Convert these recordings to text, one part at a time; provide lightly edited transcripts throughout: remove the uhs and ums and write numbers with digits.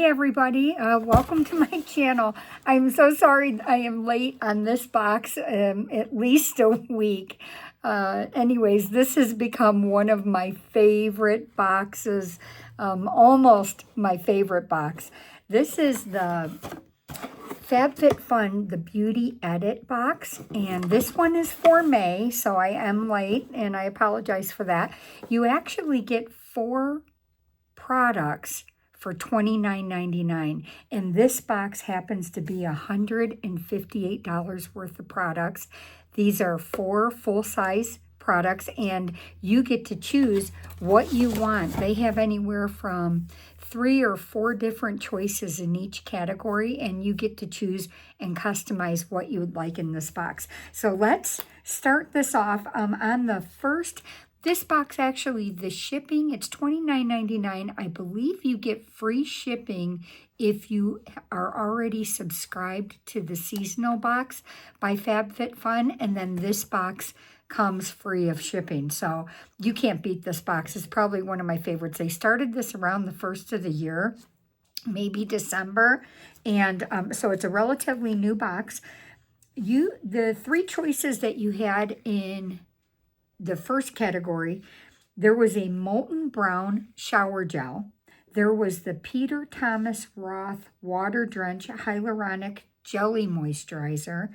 Hey everybody, welcome to my channel. I'm so sorry I am late on this box, at least a week. Anyways, this has become one of my favorite boxes, almost my favorite box. This is the FabFitFun, the Beauty Edit box, and this one is for May, so I am late, and I apologize for that. You actually get 4 products for $29.99, and this box happens to be $158 worth of products. These are 4 full-size products, and you get to choose what you want. They have anywhere from 3 or 4 different choices in each category, and you get to choose and customize what you would like in this box. So let's start this off. On the first, this box, actually, the shipping, it's $29.99. I believe you get free shipping if you are already subscribed to the seasonal box by FabFitFun, and then this box comes free of shipping. So you can't beat this box. It's probably one of my favorites. They started this around the first of the year, maybe December, and so it's a relatively new box. The 3 choices that you had in the first category, there was a molten brown shower gel. There was the Peter Thomas Roth Water Drench Hyaluronic Jelly Moisturizer.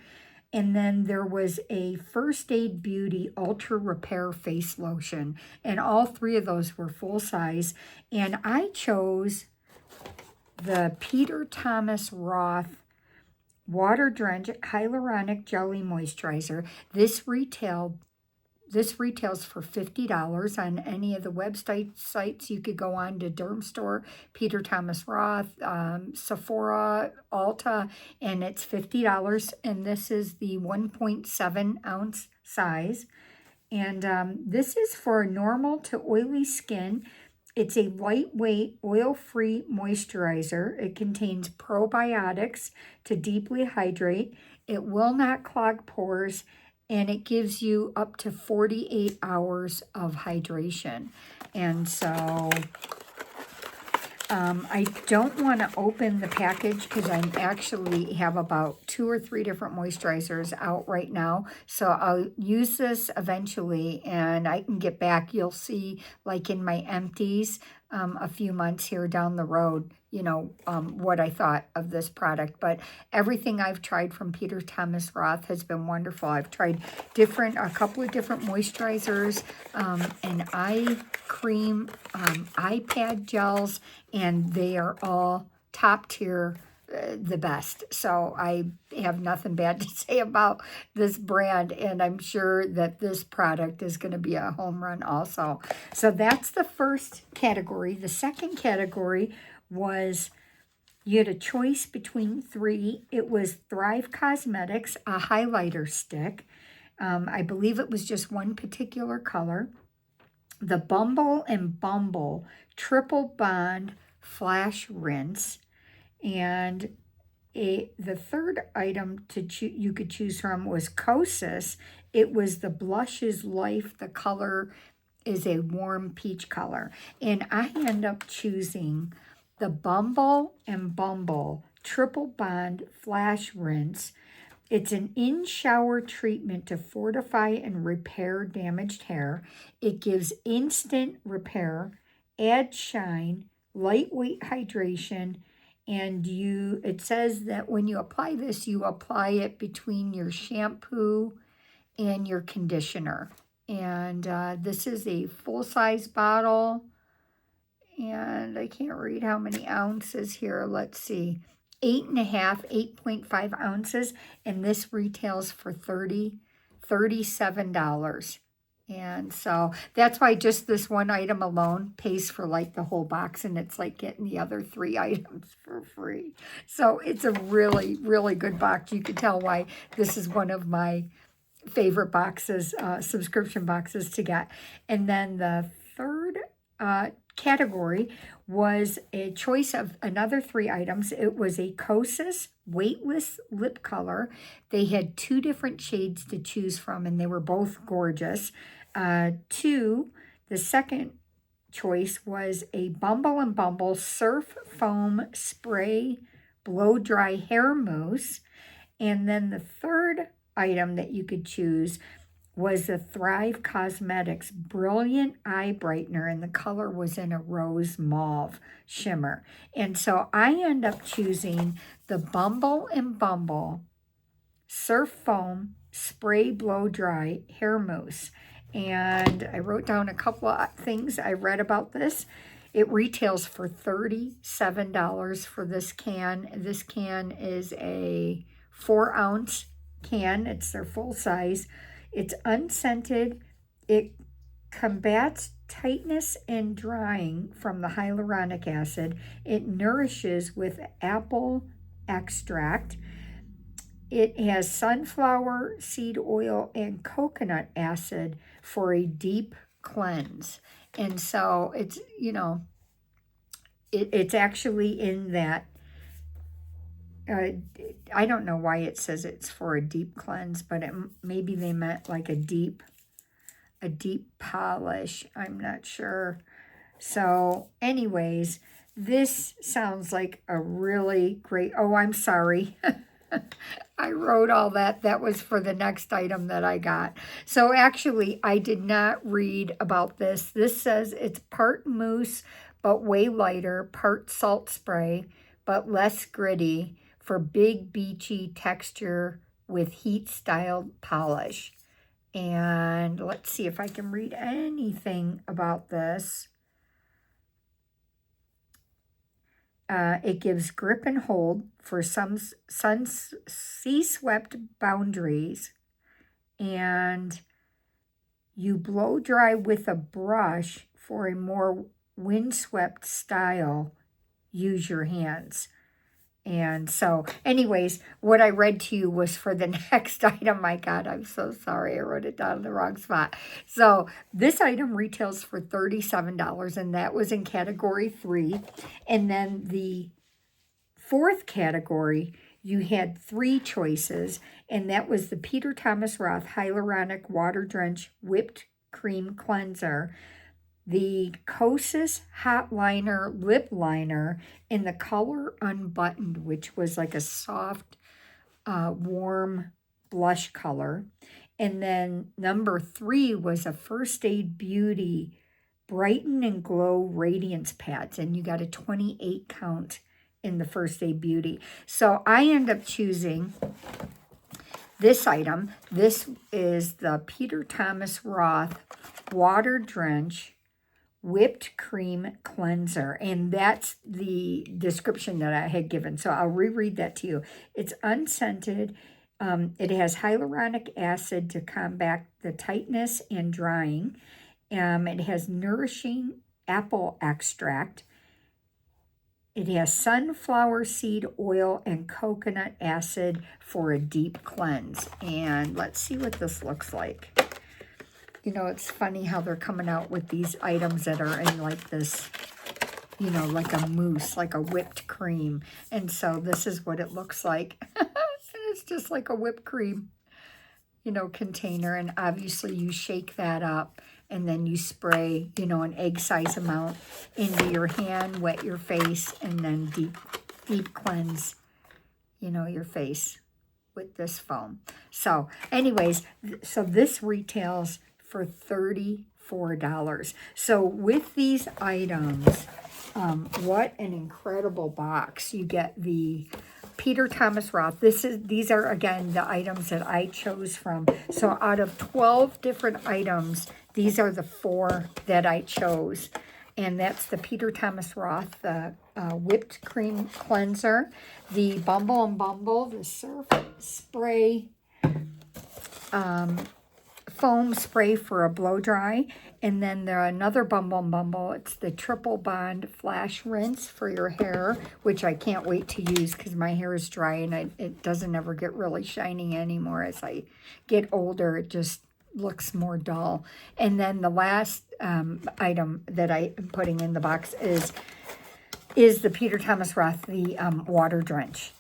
And then there was a First Aid Beauty Ultra Repair Face Lotion. And all 3 of those were full size. And I chose the Peter Thomas Roth Water Drench Hyaluronic Jelly Moisturizer. This retails for $50 on any of the website sites. You could go on to Derm Store, Peter Thomas Roth, Sephora, Ulta, and it's $50. And this is the 1.7 ounce size. And this is for normal to oily skin. It's a lightweight, oil-free moisturizer. It contains probiotics to deeply hydrate. It will not clog pores, and it gives you up to 48 hours of hydration. And so I don't want to open the package because I actually have about 2 or 3 different moisturizers out right now. So I'll use this eventually, and I can get back. You'll see, like in my empties, a few months here down the road, what I thought of this product. But everything I've tried from Peter Thomas Roth has been wonderful. I've tried a couple of different moisturizers, and eye cream, eye pad gels, and they are all top tier, the best. So I have nothing bad to say about this brand, and I'm sure that this product is going to be a home run also. So that's the first category. The second category was, you had a choice between 3. It was Thrive Cosmetics, a highlighter stick. I believe it was just one particular color. The Bumble and Bumble Triple Bond Flash Rinse. And the third item you could choose from was Kosas. It was the Blush is Life. The color is a warm peach color. And I end up choosing the Bumble and Bumble Triple Bond Flash Rinse. It's an in-shower treatment to fortify and repair damaged hair. It gives instant repair, adds shine, lightweight hydration, and it says that when you apply this, you apply it between your shampoo and your conditioner. And this is a full-size bottle, and I can't read how many ounces here. Let's see. 8.5 ounces, and this retails for $37. And so that's why just this one item alone pays for like the whole box, and it's like getting the other 3 items for free. So it's a really, really good box. You can tell why this is one of my favorite boxes, subscription boxes to get. And then the third category was a choice of another 3 items. It was a Kosas Weightless Lip Color. They had 2 different shades to choose from, and they were both gorgeous. The second choice was a Bumble and Bumble Surf Foam Spray Blow Dry Hair Mousse. And then the third item that you could choose was the Thrive Cosmetics Brilliant Eye Brightener, and the color was in a rose mauve shimmer. And so I end up choosing the Bumble and Bumble Surf Foam Spray Blow Dry Hair Mousse. And I wrote down a couple of things I read about this. It retails for $37 for this can. This can is a 4-ounce can. It's their full size. It's unscented. It combats tightness and drying from the hyaluronic acid. It nourishes with apple extract. It has sunflower seed oil and coconut acid for a deep cleanse. And so it's, you know, it's actually in that, I don't know why it says it's for a deep cleanse, but maybe they meant like a deep polish. I'm not sure. So anyways, this sounds like a really great, oh, I'm sorry. I wrote all that. That was for the next item that I got. So actually, I did not read about this. This says it's part mousse, but way lighter, part salt spray, but less gritty for big beachy texture with heat-styled polish. And let's see if I can read anything about this. It gives grip and hold for some sea-swept boundaries, and you blow dry with a brush for a more windswept style. Use your hands. And so, anyways, what I read to you was for the next item I got. I'm so sorry. I wrote it down in the wrong spot. So, this item retails for $37, and that was in category 3. And then the fourth category, you had 3 choices, and that was the Peter Thomas Roth Hyaluronic Water Drench Whipped Cream Cleanser, the Kosas Hot Liner Lip Liner in the color Unbuttoned, which was like a soft, warm blush color. And then number 3 was a First Aid Beauty Brighten and Glow Radiance Pads, and you got a 28 count in the First Aid Beauty. So I end up choosing this item. This is the Peter Thomas Roth Water Drench Whipped Cream Cleanser, and that's the description that I had given. So I'll reread that to you. It's unscented. It has hyaluronic acid to combat the tightness and drying. It has nourishing apple extract. It has sunflower seed oil and coconut acid for a deep cleanse. And let's see what this looks like. You know, it's funny how they're coming out with these items that are in like this, you know, like a mousse, like a whipped cream. And so this is what it looks like. It's just like a whipped cream, you know, container. And obviously you shake that up and then you spray, you know, an egg size amount into your hand, wet your face, and then deep cleanse, you know, your face with this foam. So anyways, so this retails for $34. So with these items, what an incredible box. You get the Peter Thomas Roth. These are again the items that I chose from. So out of 12 different items, these are the 4 that I chose. And that's the Peter Thomas Roth, the Whipped Cream Cleanser, the Bumble and Bumble, the Surf Spray Foam Spray for a blow dry, and then there another Bumble and Bumble. It's the Triple Bond Flash Rinse for your hair, which I can't wait to use because my hair is dry and it doesn't ever get really shiny anymore. As I get older, it just looks more dull. And then the last item that I am putting in the box is the Peter Thomas Roth, the Water Drench.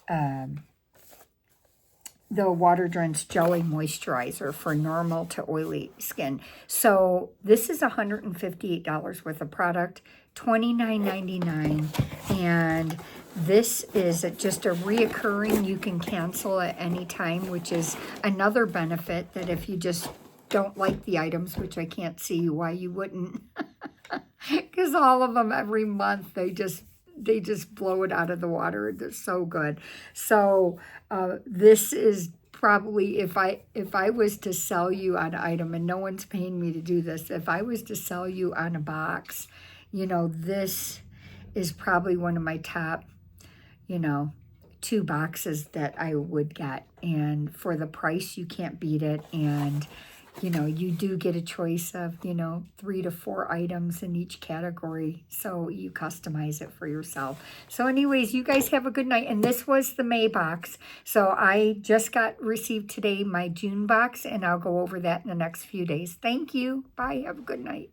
the Water Drenched Jelly Moisturizer for normal to oily skin. So this is $158 worth of product, $29.99, and this is just a reoccurring, you can cancel at any time, which is another benefit that if you just don't like the items, which I can't see why you wouldn't, because all of them every month, they just blow it out of the water. They're so good. So this is probably, if I was to sell you an item, and no one's paying me to do this, if I was to sell you on a box, you know, this is probably one of my top, you know, 2 boxes that I would get. And for the price, you can't beat it. And you know, you do get a choice of, you know, 3 to 4 items in each category. So you customize it for yourself. So anyways, you guys have a good night. And this was the May box. So I just received today my June box, and I'll go over that in the next few days. Thank you. Bye. Have a good night.